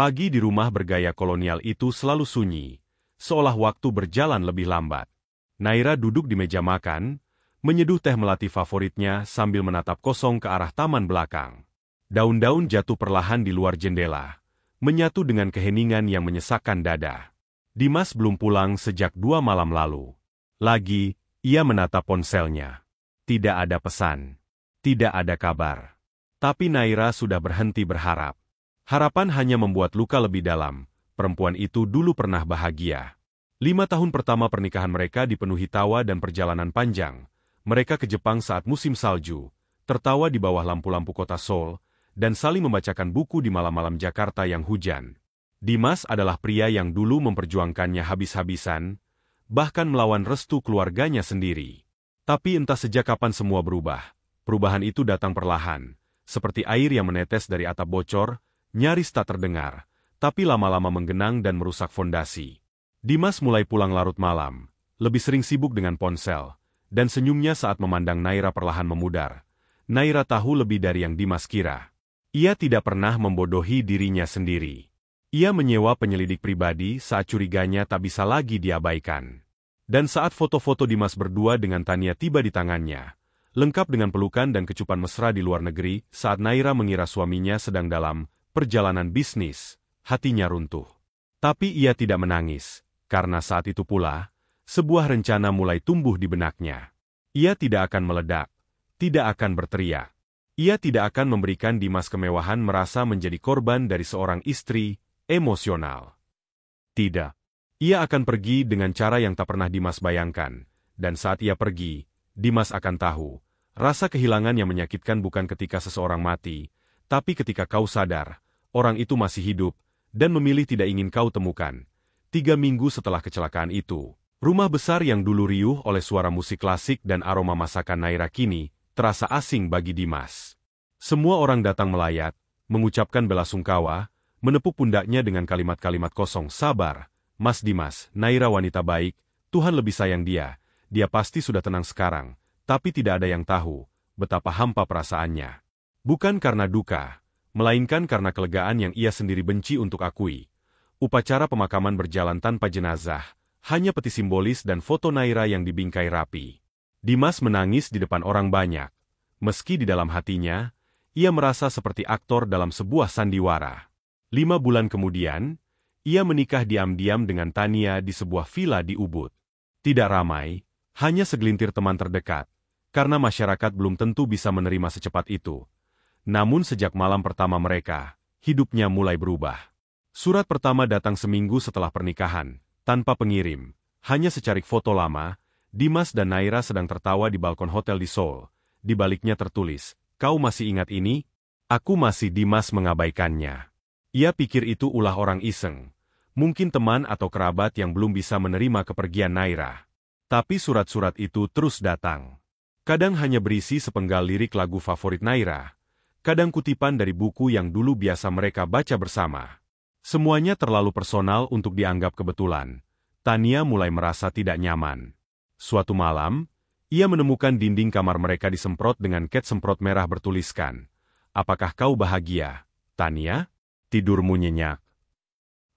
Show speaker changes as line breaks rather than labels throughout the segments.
Pagi di rumah bergaya kolonial itu selalu sunyi, seolah waktu berjalan lebih lambat. Naira duduk di meja makan, menyeduh teh melati favoritnya sambil menatap kosong ke arah taman belakang. Daun-daun jatuh perlahan di luar jendela, menyatu dengan keheningan yang menyesakkan dada. Dimas belum pulang sejak 2 malam lalu. Lagi, ia menatap ponselnya. Tidak ada pesan. Tidak ada kabar. Tapi Naira sudah berhenti berharap. Harapan hanya membuat luka lebih dalam. Perempuan itu dulu pernah bahagia. 5 tahun pertama pernikahan mereka dipenuhi tawa dan perjalanan panjang. Mereka ke Jepang saat musim salju, tertawa di bawah lampu-lampu kota Seoul, dan saling membacakan buku di malam-malam Jakarta yang hujan. Dimas adalah pria yang dulu memperjuangkannya habis-habisan, bahkan melawan restu keluarganya sendiri. Tapi entah sejak kapan semua berubah. Perubahan itu datang perlahan, seperti air yang menetes dari atap bocor, nyaris tak terdengar, tapi lama-lama menggenang dan merusak fondasi. Dimas mulai pulang larut malam, lebih sering sibuk dengan ponsel, dan senyumnya saat memandang Naira perlahan memudar. Naira tahu lebih dari yang Dimas kira. Ia tidak pernah membodohi dirinya sendiri. Ia menyewa penyelidik pribadi saat curiganya tak bisa lagi diabaikan. Dan saat foto-foto Dimas berdua dengan Tania tiba di tangannya, lengkap dengan pelukan dan kecupan mesra di luar negeri, saat Naira mengira suaminya sedang dalam perjalanan bisnis, hatinya runtuh. Tapi ia tidak menangis, karena saat itu pula, sebuah rencana mulai tumbuh di benaknya. Ia tidak akan meledak, tidak akan berteriak. Ia tidak akan memberikan Dimas kemewahan merasa menjadi korban dari seorang istri emosional. Tidak. Ia akan pergi dengan cara yang tak pernah Dimas bayangkan, dan saat ia pergi, Dimas akan tahu, rasa kehilangan yang menyakitkan bukan ketika seseorang mati, tapi ketika kau sadar, orang itu masih hidup, dan memilih tidak ingin kau temukan. 3 minggu setelah kecelakaan itu, rumah besar yang dulu riuh oleh suara musik klasik dan aroma masakan Naira kini terasa asing bagi Dimas. Semua orang datang melayat, mengucapkan belasungkawa, menepuk pundaknya dengan kalimat-kalimat kosong. Sabar, Mas Dimas, Naira wanita baik, Tuhan lebih sayang dia pasti sudah tenang sekarang, tapi tidak ada yang tahu betapa hampa perasaannya. Bukan karena duka, melainkan karena kelegaan yang ia sendiri benci untuk akui. Upacara pemakaman berjalan tanpa jenazah, hanya peti simbolis dan foto Naira yang dibingkai rapi. Dimas menangis di depan orang banyak. Meski di dalam hatinya, ia merasa seperti aktor dalam sebuah sandiwara. 5 bulan kemudian, ia menikah diam-diam dengan Tania di sebuah villa di Ubud. Tidak ramai, hanya segelintir teman terdekat, karena masyarakat belum tentu bisa menerima secepat itu. Namun sejak malam pertama mereka, hidupnya mulai berubah. Surat pertama datang seminggu setelah pernikahan, tanpa pengirim, hanya secarik foto lama. Dimas dan Naira sedang tertawa di balkon hotel di Seoul. Di baliknya tertulis, "Kau masih ingat ini?" Aku masih. Dimas mengabaikannya. Ia pikir itu ulah orang iseng. Mungkin teman atau kerabat yang belum bisa menerima kepergian Naira. Tapi surat-surat itu terus datang. Kadang hanya berisi sepenggal lirik lagu favorit Naira. Kadang kutipan dari buku yang dulu biasa mereka baca bersama. Semuanya terlalu personal untuk dianggap kebetulan. Tania mulai merasa tidak nyaman. Suatu malam, ia menemukan dinding kamar mereka disemprot dengan cat semprot merah bertuliskan, "Apakah kau bahagia, Tania?" Tidurmu nyenyak.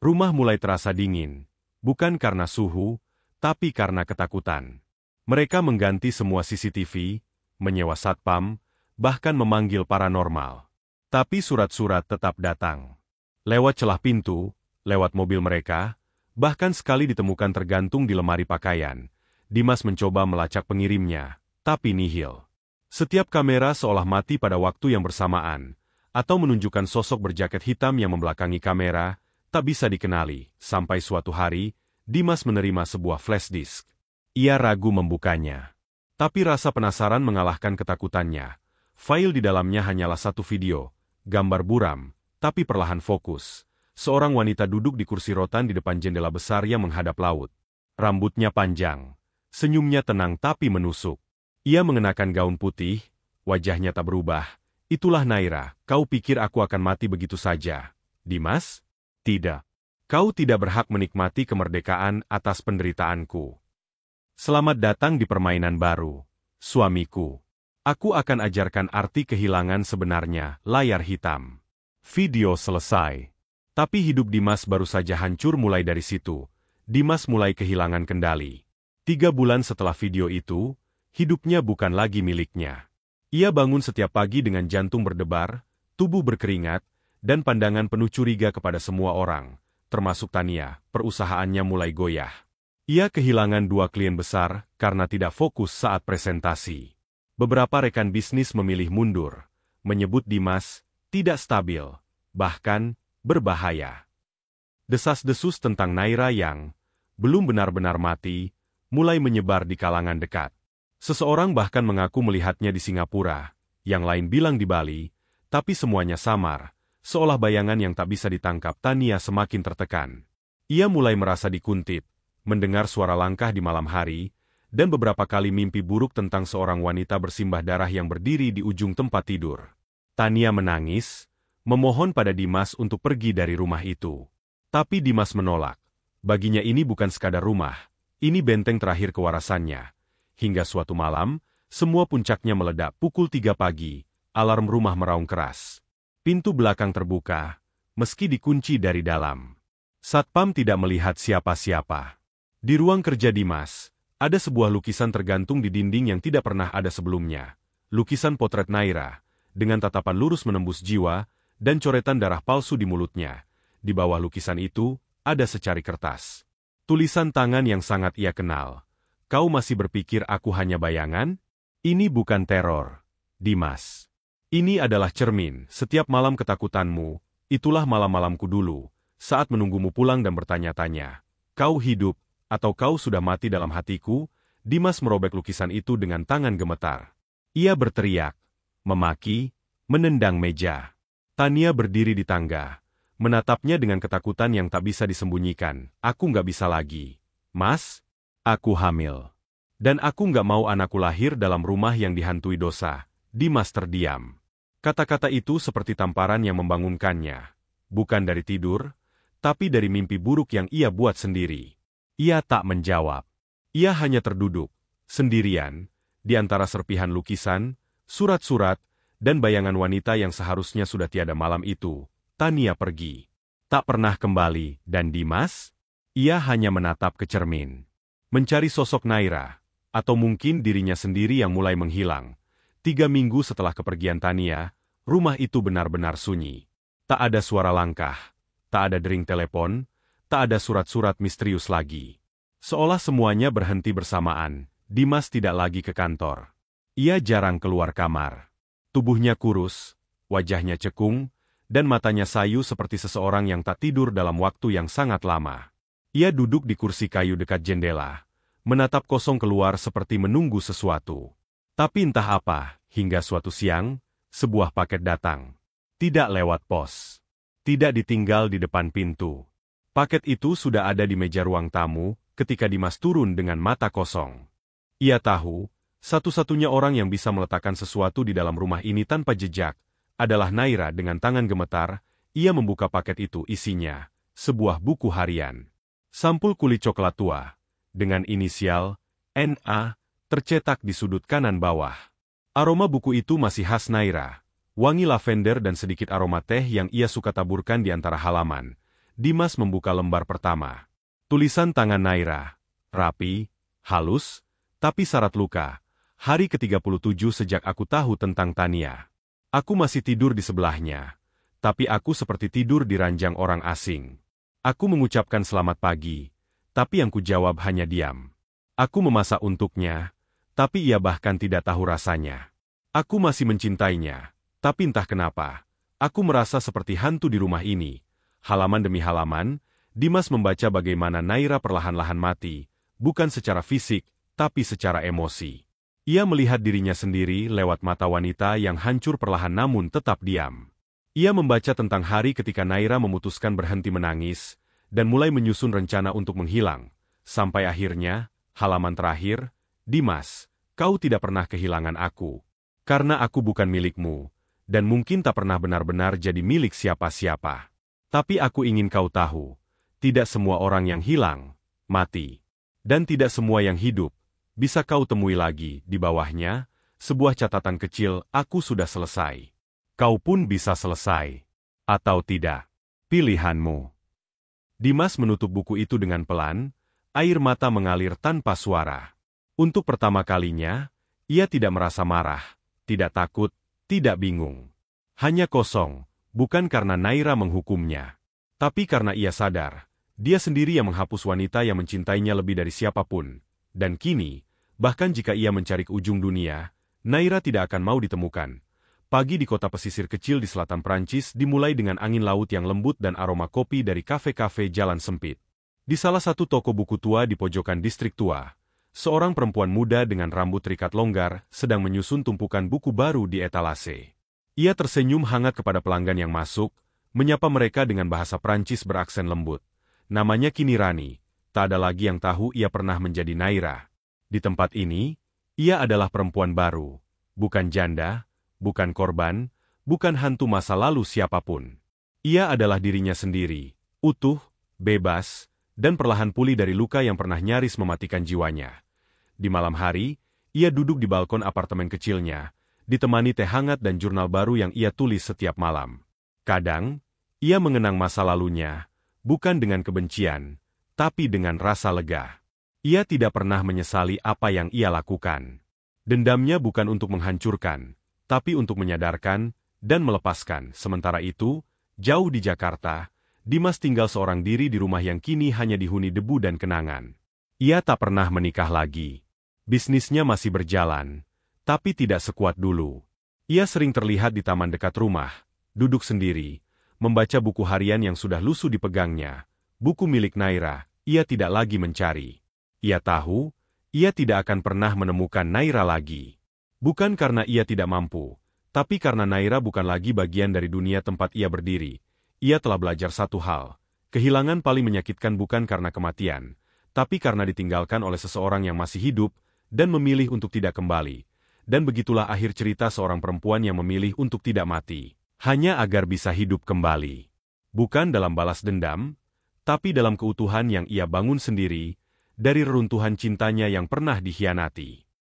Rumah mulai terasa dingin, bukan karena suhu, tapi karena ketakutan. Mereka mengganti semua CCTV, menyewa satpam, bahkan memanggil paranormal. Tapi surat-surat tetap datang. Lewat celah pintu, lewat mobil mereka, bahkan sekali ditemukan tergantung di lemari pakaian. Dimas mencoba melacak pengirimnya, tapi nihil. Setiap kamera seolah mati pada waktu yang bersamaan, atau menunjukkan sosok berjaket hitam yang membelakangi kamera, tak bisa dikenali. Sampai suatu hari, Dimas menerima sebuah flash disk. Ia ragu membukanya. Tapi rasa penasaran mengalahkan ketakutannya. File di dalamnya hanyalah satu video, gambar buram, tapi perlahan fokus. Seorang wanita duduk di kursi rotan di depan jendela besar yang menghadap laut. Rambutnya panjang, senyumnya tenang tapi menusuk. Ia mengenakan gaun putih, wajahnya tak berubah. Itulah Naira. Kau pikir aku akan mati begitu saja, Dimas? Tidak. Kau tidak berhak menikmati kemerdekaan atas penderitaanku. Selamat datang di permainan baru, suamiku. Aku akan ajarkan arti kehilangan sebenarnya. Layar hitam. Video selesai. Tapi hidup Dimas baru saja hancur mulai dari situ. Dimas mulai kehilangan kendali. 3 bulan setelah video itu, hidupnya bukan lagi miliknya. Ia bangun setiap pagi dengan jantung berdebar, tubuh berkeringat, dan pandangan penuh curiga kepada semua orang, termasuk Tania. Perusahaannya mulai goyah. Ia kehilangan 2 klien besar karena tidak fokus saat presentasi. Beberapa rekan bisnis memilih mundur, menyebut Dimas tidak stabil, bahkan berbahaya. Desas-desus tentang Naira yang belum benar-benar mati mulai menyebar di kalangan dekat. Seseorang bahkan mengaku melihatnya di Singapura, yang lain bilang di Bali, tapi semuanya samar, seolah bayangan yang tak bisa ditangkap. Tania semakin tertekan. Ia mulai merasa dikuntit, mendengar suara langkah di malam hari, dan beberapa kali mimpi buruk tentang seorang wanita bersimbah darah yang berdiri di ujung tempat tidur. Tania menangis, memohon pada Dimas untuk pergi dari rumah itu. Tapi Dimas menolak. Baginya ini bukan sekadar rumah, ini benteng terakhir kewarasannya. Hingga suatu malam, semua puncaknya meledak. Pukul 3 pagi, alarm rumah meraung keras. Pintu belakang terbuka, meski dikunci dari dalam. Satpam tidak melihat siapa-siapa. Di ruang kerja Dimas, ada sebuah lukisan tergantung di dinding yang tidak pernah ada sebelumnya. Lukisan potret Naira, dengan tatapan lurus menembus jiwa, dan coretan darah palsu di mulutnya. Di bawah lukisan itu, ada secari kertas. Tulisan tangan yang sangat ia kenal. Kau masih berpikir aku hanya bayangan? Ini bukan teror, Dimas. Ini adalah cermin. Setiap malam ketakutanmu, itulah malam-malamku dulu, saat menunggumu pulang dan bertanya-tanya. Kau hidup, atau kau sudah mati dalam hatiku? Dimas merobek lukisan itu dengan tangan gemetar. Ia berteriak, memaki, menendang meja. Tania berdiri di tangga, menatapnya dengan ketakutan yang tak bisa disembunyikan. Aku nggak bisa lagi. Mas, aku hamil. Dan aku nggak mau anakku lahir dalam rumah yang dihantui dosa. Dimas terdiam. Kata-kata itu seperti tamparan yang membangunkannya. Bukan dari tidur, tapi dari mimpi buruk yang ia buat sendiri. Ia tak menjawab. Ia hanya terduduk, sendirian, di antara serpihan lukisan, surat-surat, dan bayangan wanita yang seharusnya sudah tiada malam itu. Tania pergi. Tak pernah kembali, dan Dimas? Ia hanya menatap ke cermin. Mencari sosok Naira, atau mungkin dirinya sendiri yang mulai menghilang. 3 minggu setelah kepergian Tania, rumah itu benar-benar sunyi. Tak ada suara langkah, tak ada dering telepon, tak ada surat-surat misterius lagi. Seolah semuanya berhenti bersamaan, Dimas tidak lagi ke kantor. Ia jarang keluar kamar. Tubuhnya kurus, wajahnya cekung, dan matanya sayu seperti seseorang yang tak tidur dalam waktu yang sangat lama. Ia duduk di kursi kayu dekat jendela, menatap kosong keluar seperti menunggu sesuatu. Tapi entah apa, hingga suatu siang, sebuah paket datang. Tidak lewat pos. Tidak ditinggal di depan pintu. Paket itu sudah ada di meja ruang tamu, ketika Dimas turun dengan mata kosong. Ia tahu, satu-satunya orang yang bisa meletakkan sesuatu di dalam rumah ini tanpa jejak, adalah Naira. Dengan tangan gemetar, ia membuka paket itu. Isinya, sebuah buku harian. Sampul kulit coklat tua, dengan inisial, NA, tercetak di sudut kanan bawah. Aroma buku itu masih khas Naira. Wangi lavender dan sedikit aroma teh yang ia suka taburkan di antara halaman. Dimas membuka lembar pertama. Tulisan tangan Naira. Rapi, halus, tapi syarat luka. Hari ke-37 sejak aku tahu tentang Tania. Aku masih tidur di sebelahnya. Tapi aku seperti tidur di ranjang orang asing. Aku mengucapkan selamat pagi, tapi yang kujawab hanya diam. Aku memasak untuknya, tapi ia bahkan tidak tahu rasanya. Aku masih mencintainya, tapi entah kenapa, aku merasa seperti hantu di rumah ini. Halaman demi halaman, Dimas membaca bagaimana Naira perlahan-lahan mati, bukan secara fisik, tapi secara emosi. Ia melihat dirinya sendiri lewat mata wanita yang hancur perlahan namun tetap diam. Ia membaca tentang hari ketika Naira memutuskan berhenti menangis, dan mulai menyusun rencana untuk menghilang. Sampai akhirnya, halaman terakhir, Dimas, kau tidak pernah kehilangan aku. Karena aku bukan milikmu, dan mungkin tak pernah benar-benar jadi milik siapa-siapa. Tapi aku ingin kau tahu, tidak semua orang yang hilang, mati. Dan tidak semua yang hidup, bisa kau temui lagi. Di bawahnya, sebuah catatan kecil, aku sudah selesai. Kau pun bisa selesai. Atau tidak. Pilihanmu. Dimas menutup buku itu dengan pelan, air mata mengalir tanpa suara. Untuk pertama kalinya, ia tidak merasa marah, tidak takut, tidak bingung. Hanya kosong, bukan karena Naira menghukumnya. Tapi karena ia sadar, dia sendiri yang menghapus wanita yang mencintainya lebih dari siapapun. Dan kini, bahkan jika ia mencari ke ujung dunia, Naira tidak akan mau ditemukan. Pagi di kota pesisir kecil di selatan Prancis dimulai dengan angin laut yang lembut dan aroma kopi dari kafe-kafe jalan sempit. Di salah satu toko buku tua di pojokan distrik tua, seorang perempuan muda dengan rambut terikat longgar sedang menyusun tumpukan buku baru di etalase. Ia tersenyum hangat kepada pelanggan yang masuk, menyapa mereka dengan bahasa Prancis beraksen lembut. Namanya kini Rani, tak ada lagi yang tahu ia pernah menjadi Naira. Di tempat ini, ia adalah perempuan baru, bukan janda, bukan korban, bukan hantu masa lalu siapapun. Ia adalah dirinya sendiri, utuh, bebas, dan perlahan pulih dari luka yang pernah nyaris mematikan jiwanya. Di malam hari, ia duduk di balkon apartemen kecilnya, ditemani teh hangat dan jurnal baru yang ia tulis setiap malam. Kadang, ia mengenang masa lalunya, bukan dengan kebencian, tapi dengan rasa lega. Ia tidak pernah menyesali apa yang ia lakukan. Dendamnya bukan untuk menghancurkan, tapi untuk menyadarkan dan melepaskan. Sementara itu, jauh di Jakarta, Dimas tinggal seorang diri di rumah yang kini hanya dihuni debu dan kenangan. Ia tak pernah menikah lagi. Bisnisnya masih berjalan, tapi tidak sekuat dulu. Ia sering terlihat di taman dekat rumah, duduk sendiri, membaca buku harian yang sudah lusuh dipegangnya. Buku milik Naira, ia tidak lagi mencari. Ia tahu, ia tidak akan pernah menemukan Naira lagi. Bukan karena ia tidak mampu, tapi karena Naira bukan lagi bagian dari dunia tempat ia berdiri. Ia telah belajar satu hal. Kehilangan paling menyakitkan bukan karena kematian, tapi karena ditinggalkan oleh seseorang yang masih hidup dan memilih untuk tidak kembali. Dan begitulah akhir cerita seorang perempuan yang memilih untuk tidak mati, hanya agar bisa hidup kembali. Bukan dalam balas dendam, tapi dalam keutuhan yang ia bangun sendiri, dari reruntuhan cintanya yang pernah dikhianati.